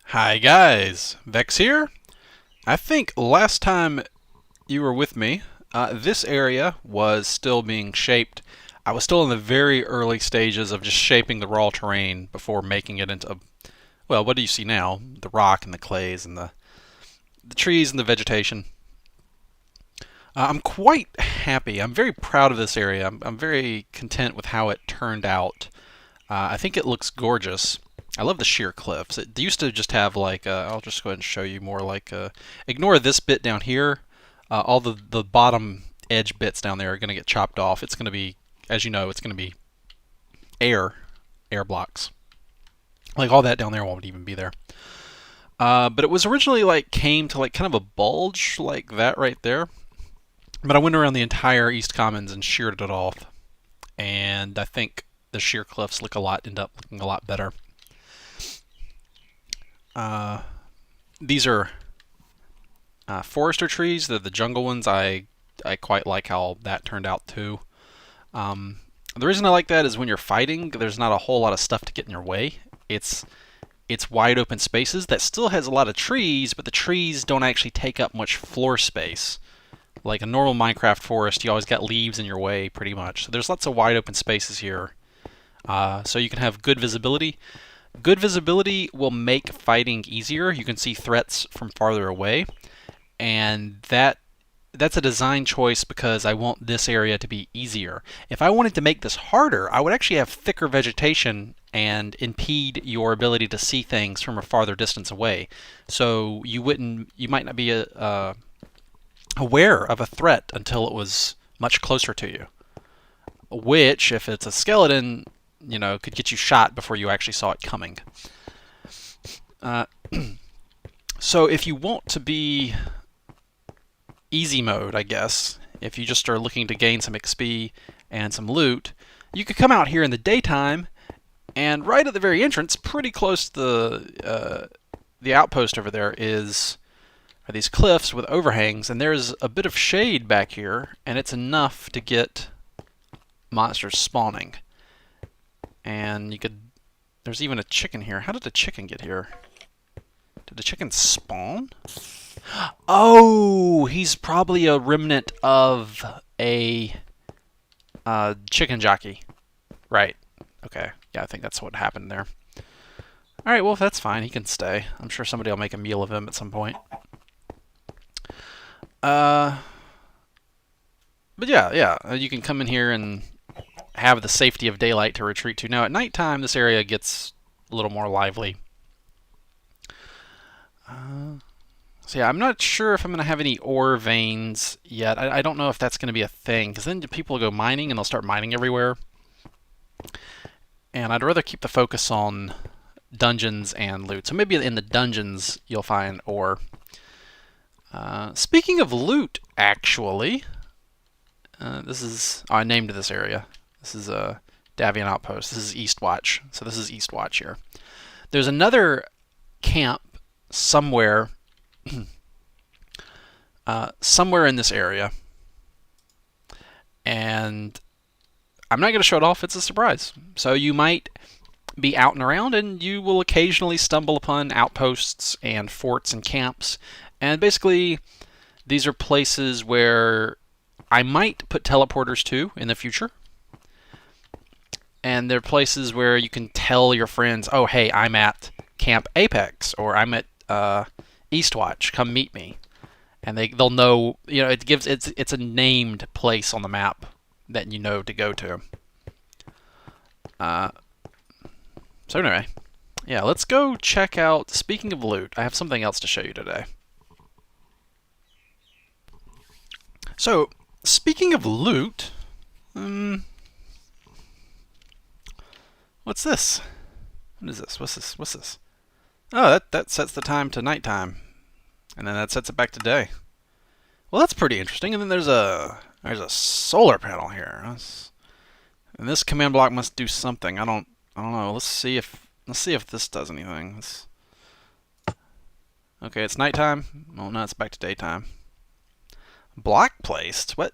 Hi guys, Vechs here. I think last time you were with me, this area was still being shaped. I was still in the very early stages of just shaping the raw terrain before making it into, well, what do you see now? The rock and the clays and the trees and the vegetation. I'm quite happy. I'm very proud of this area. I'm very content with how it turned out. I think it looks gorgeous. I love the sheer cliffs. It used to just have like, I'll just go ahead and show you more like, ignore this bit down here. All the bottom edge bits down there are going to get chopped off. It's going to be, as you know, it's going to be air blocks. Like all that down there won't even be there. But it was originally like came to like kind of a bulge like that right there. But I went around the entire East Commons and sheared it off. And I think the sheer cliffs end up looking a lot better. These are forester trees. They're the jungle ones. I quite like how that turned out too. The reason I like that is when you're fighting, there's not a whole lot of stuff to get in your way. It's wide open spaces that still has a lot of trees, but the trees don't actually take up much floor space. Like a normal Minecraft forest, you always got leaves in your way, pretty much. So there's lots of wide open spaces here. So you can have good visibility. Good visibility will make fighting easier. You can see threats from farther away, and that's a design choice because I want this area to be easier. If I wanted to make this harder, I would actually have thicker vegetation and impede your ability to see things from a farther distance away. So you might not be aware of a threat until it was much closer to you. Which, if it's a skeleton, could get you shot before you actually saw it coming. Uh, so if you want to be easy mode, I guess, if you just are looking to gain some XP and some loot, you could come out here in the daytime, and right at the very entrance, pretty close to the outpost over there, are these cliffs with overhangs, and there's a bit of shade back here, and it's enough to get monsters spawning. And there's even a chicken here. How did the chicken get here? Did the chicken spawn? Oh, he's probably a remnant of a chicken jockey. Right. Okay. Yeah, I think that's what happened there. Alright, well, that's fine. He can stay. I'm sure somebody will make a meal of him at some point. But yeah, you can come in here and have the safety of daylight to retreat to. Now, at nighttime, this area gets a little more lively. So yeah, I'm not sure if I'm going to have any ore veins yet. I don't know if that's going to be a thing, because then people will go mining and they'll start mining everywhere. And I'd rather keep the focus on dungeons and loot. So maybe in the dungeons you'll find ore. Speaking of loot, actually, I named this area. This is a Davian outpost. This is Eastwatch. So this is Eastwatch here. There's another camp somewhere, somewhere in this area, and I'm not going to show it off. It's a surprise. So you might be out and around, and you will occasionally stumble upon outposts and forts and camps. And basically, these are places where I might put teleporters to in the future. And they're places where you can tell your friends, oh, hey, I'm at Camp Apex, or I'm at Eastwatch, come meet me. And they'll know, it's a named place on the map that you know to go to. So anyway, yeah, let's go check out, speaking of loot, I have something else to show you today. So, speaking of loot, what's this? What is this? What's this? Oh, that sets the time to nighttime. And then that sets it back to day. Well, that's pretty interesting. And then there's a solar panel here. And this command block must do something. I don't know. Let's see if this does anything. Okay, it's nighttime. Oh no, it's back to daytime. Block placed? What?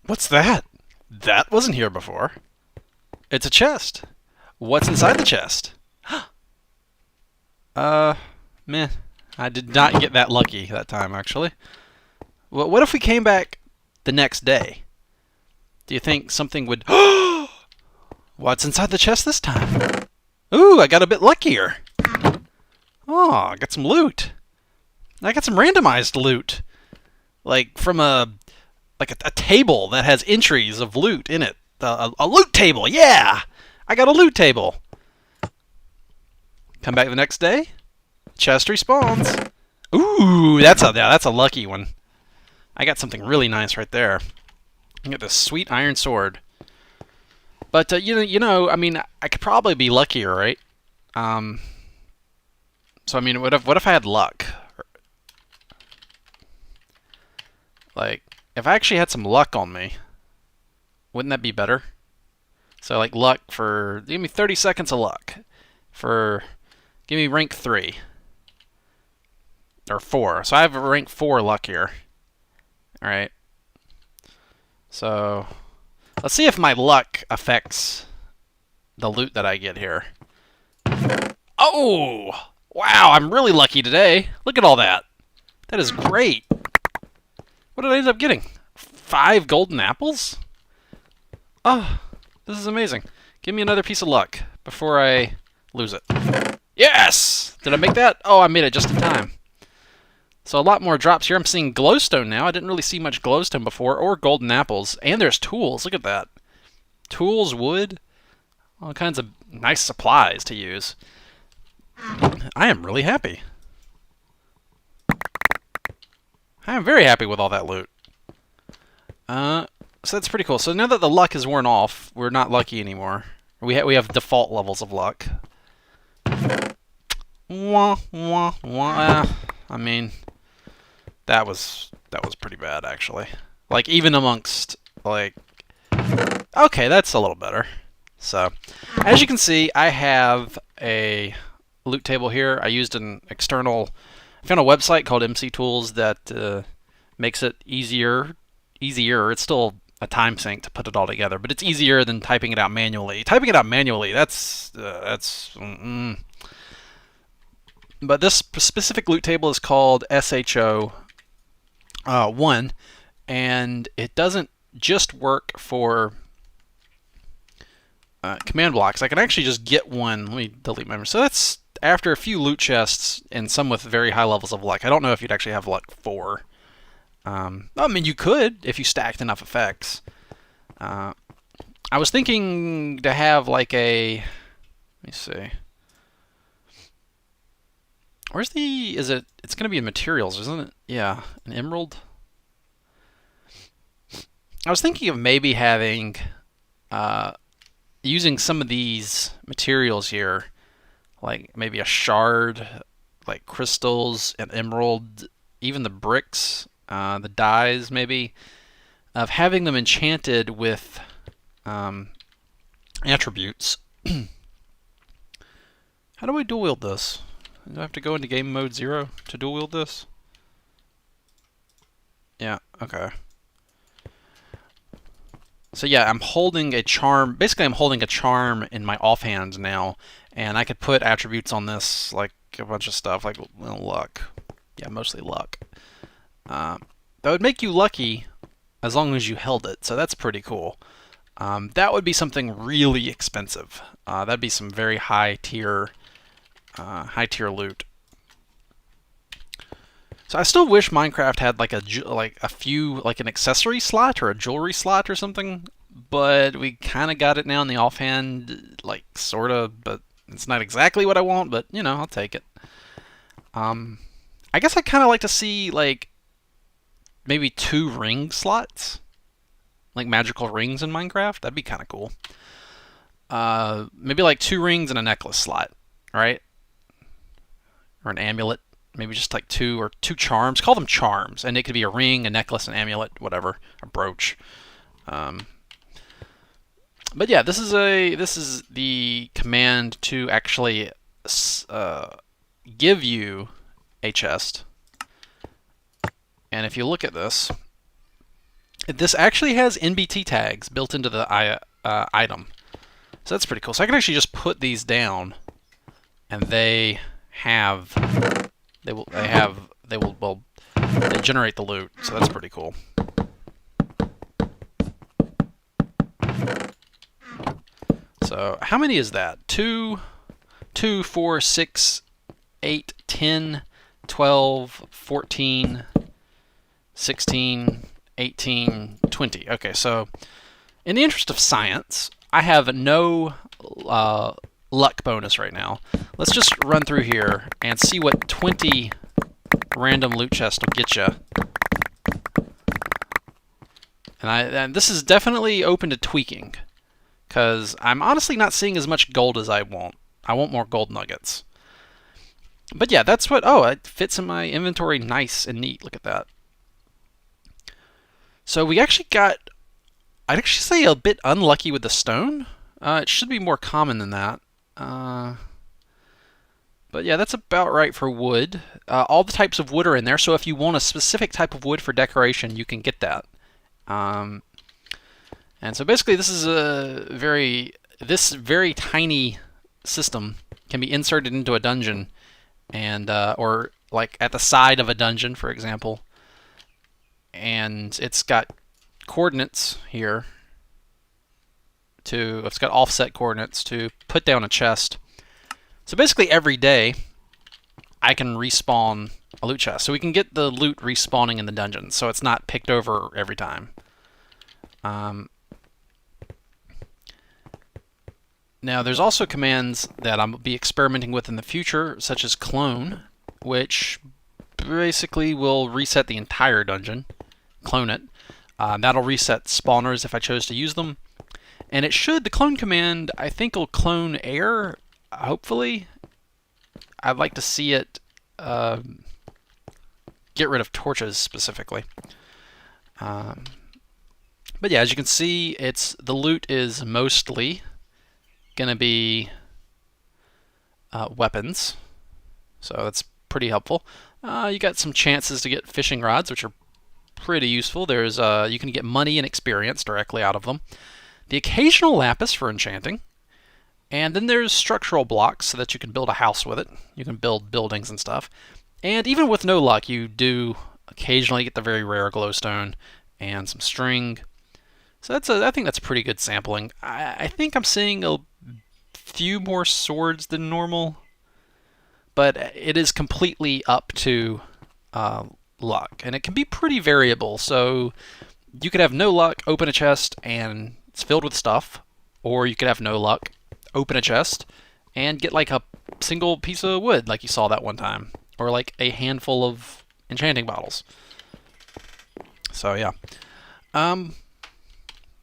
What's that? That wasn't here before. It's a chest. What's inside the chest? Uh, meh. I did not get that lucky that time, actually. Well, what if we came back the next day? Do you think something would... What's inside the chest this time? Ooh, I got a bit luckier. Oh, I got some loot. I got some randomized loot. Like from a table that has entries of loot in it. A loot table, yeah! I got a loot table. Come back the next day. Chest respawns. Ooh, that's a lucky one. I got something really nice right there. I got this sweet iron sword. But you know, I mean, I could probably be luckier, right? So I mean, what if I had luck? Like, if I actually had some luck on me, wouldn't that be better? So like luck for give me 30 seconds of luck give me rank 3 or 4. So I have a rank 4 luck here. All right. So let's see if my luck affects the loot that I get here. Oh! Wow, I'm really lucky today. Look at all that. That is great. What did I end up getting? 5 golden apples? Oh, this is amazing. Give me another piece of luck before I lose it. Yes! Did I make that? Oh, I made it just in time. So a lot more drops here. I'm seeing glowstone now. I didn't really see much glowstone before, or golden apples. And there's tools. Look at that. Tools, wood, all kinds of nice supplies to use. I am really happy. I am very happy with all that loot. So that's pretty cool. So now that the luck is worn off, we're not lucky anymore. We have default levels of luck. Wah, wah, wah. I mean, that was pretty bad, actually. Like, even amongst, like... Okay, that's a little better. So, as you can see, I have a loot table here. I used an external... I found a website called MC Tools that makes it easier. It's still a time sink to put it all together, but it's easier than typing it out manually. Typing it out manually, that's... But this specific loot table is called SHO 1, and it doesn't just work for command blocks. I can actually just get one. Let me delete my memory. So that's after a few loot chests and some with very high levels of luck. I don't know if you'd actually have luck 4. I mean, you could if you stacked enough effects. I was thinking to have like a... Let me see. Where's the... Is it... It's going to be in materials, isn't it? Yeah. An emerald. I was thinking of maybe having... using some of these materials here. Like maybe a shard. Like crystals, an emerald. Even the bricks. The dyes, maybe. Of having them enchanted with attributes. How do I dual wield this? Do I have to go into game mode 0 to dual wield this? Yeah, okay. So yeah, I'm holding a charm. Basically, I'm holding a charm in my offhand now, and I could put attributes on this, like a bunch of stuff, like luck. Yeah, mostly luck. That would make you lucky as long as you held it, so that's pretty cool. That would be something really expensive. That'd be some very high tier loot. So I still wish Minecraft had like an accessory slot or a jewelry slot or something, but we kind of got it now in the offhand, like sorta, but it's not exactly what I want, but you know, I'll take it. I guess I kind of like to see like maybe 2 ring slots, like magical rings in Minecraft. That'd be kind of cool. Maybe like 2 rings and a necklace slot, right? Or an amulet. Maybe just like 2 charms. Call them charms, and it could be a ring, a necklace, an amulet, whatever, a brooch. But yeah, this is the command to actually give you a chest. And if you look at this, this actually has NBT tags built into the item. So that's pretty cool. So I can actually just put these down, and they have they generate the loot, so that's pretty cool. So how many is that? 2, 4, 6, 8, 10, 12, 14, 16, 18, 20. Okay, so in the interest of science, I have no luck bonus right now. Let's just run through here and see what 20 random loot chests will get you. And this is definitely open to tweaking, because I'm honestly not seeing as much gold as I want. I want more gold nuggets. But yeah, that's what... Oh, it fits in my inventory nice and neat. Look at that. So we actually got... I'd actually say a bit unlucky with the stone. It should be more common than that. But yeah, that's about right for wood. All the types of wood are in there, so if you want a specific type of wood for decoration, you can get that. And so basically this is this very tiny system can be inserted into a dungeon, and or like at the side of a dungeon, for example. And it's got coordinates here it's got offset coordinates to put down a chest. So basically every day I can respawn a loot chest. So we can get the loot respawning in the dungeon, so it's not picked over every time. Now there's also commands that I'll be experimenting with in the future, such as clone, which basically will reset the entire dungeon. Clone it. That'll reset spawners if I chose to use them. And the clone command, I think, will clone air, hopefully. I'd like to see it get rid of torches specifically. But yeah, as you can see, the loot is mostly going to be weapons. So that's pretty helpful. You got some chances to get fishing rods, which are pretty useful. There's you can get money and experience directly out of them. The occasional lapis for enchanting. And then there's structural blocks so that you can build a house with it. You can build buildings and stuff. And even with no luck, you do occasionally get the very rare glowstone and some string. So I think that's pretty good sampling. I think I'm seeing a few more swords than normal, but it is completely up to luck, and it can be pretty variable. So you could have no luck, open a chest, and it's filled with stuff, or you could have no luck, open a chest, and get like a single piece of wood, like you saw that one time, or like a handful of enchanting bottles. So yeah,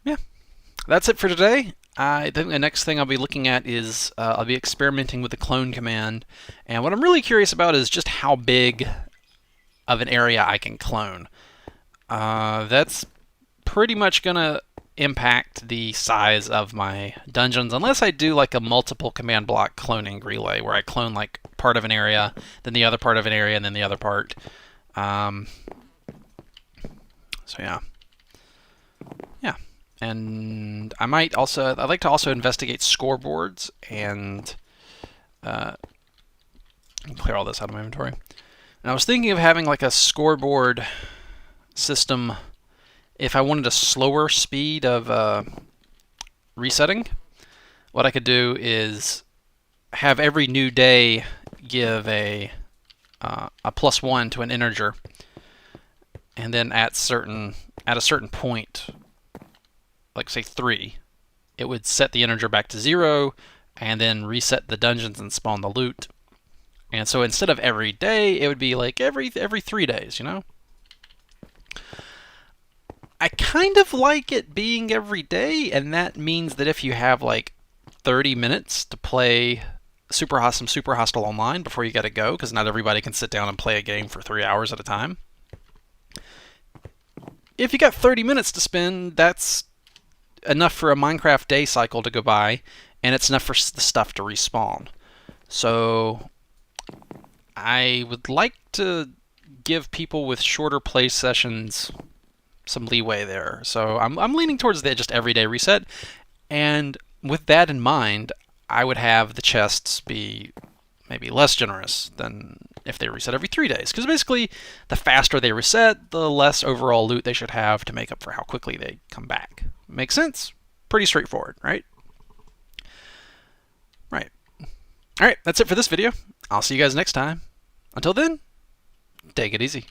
yeah, that's it for today. I think the next thing I'll be looking at is I'll be experimenting with the clone command, and what I'm really curious about is just how big of an area I can clone. That's pretty much gonna impact the size of my dungeons, unless I do like a multiple command block cloning relay, where I clone like part of an area, then the other part of an area, and then the other part. So yeah. And I'd like to also investigate scoreboards and clear all this out of my inventory. And I was thinking of having like a scoreboard system if I wanted a slower speed of resetting. What I could do is have every new day give a +1 to an integer, and then at a certain point, like say 3, it would set the integer back to 0, and then reset the dungeons and spawn the loot. And so instead of every day, it would be like every 3 days, you know? I kind of like it being every day, and that means that if you have like 30 minutes to play Super Hostile Online before you gotta go, because not everybody can sit down and play a game for 3 hours at a time. If you got 30 minutes to spend, that's enough for a Minecraft day cycle to go by, and it's enough for the stuff to respawn. So I would like to give people with shorter play sessions some leeway there. So I'm leaning towards the just everyday reset, and with that in mind, I would have the chests be maybe less generous than if they reset every 3 days. Because basically, the faster they reset, the less overall loot they should have to make up for how quickly they come back. Makes sense? Pretty straightforward, right? Right. Alright, that's it for this video. I'll see you guys next time. Until then, take it easy.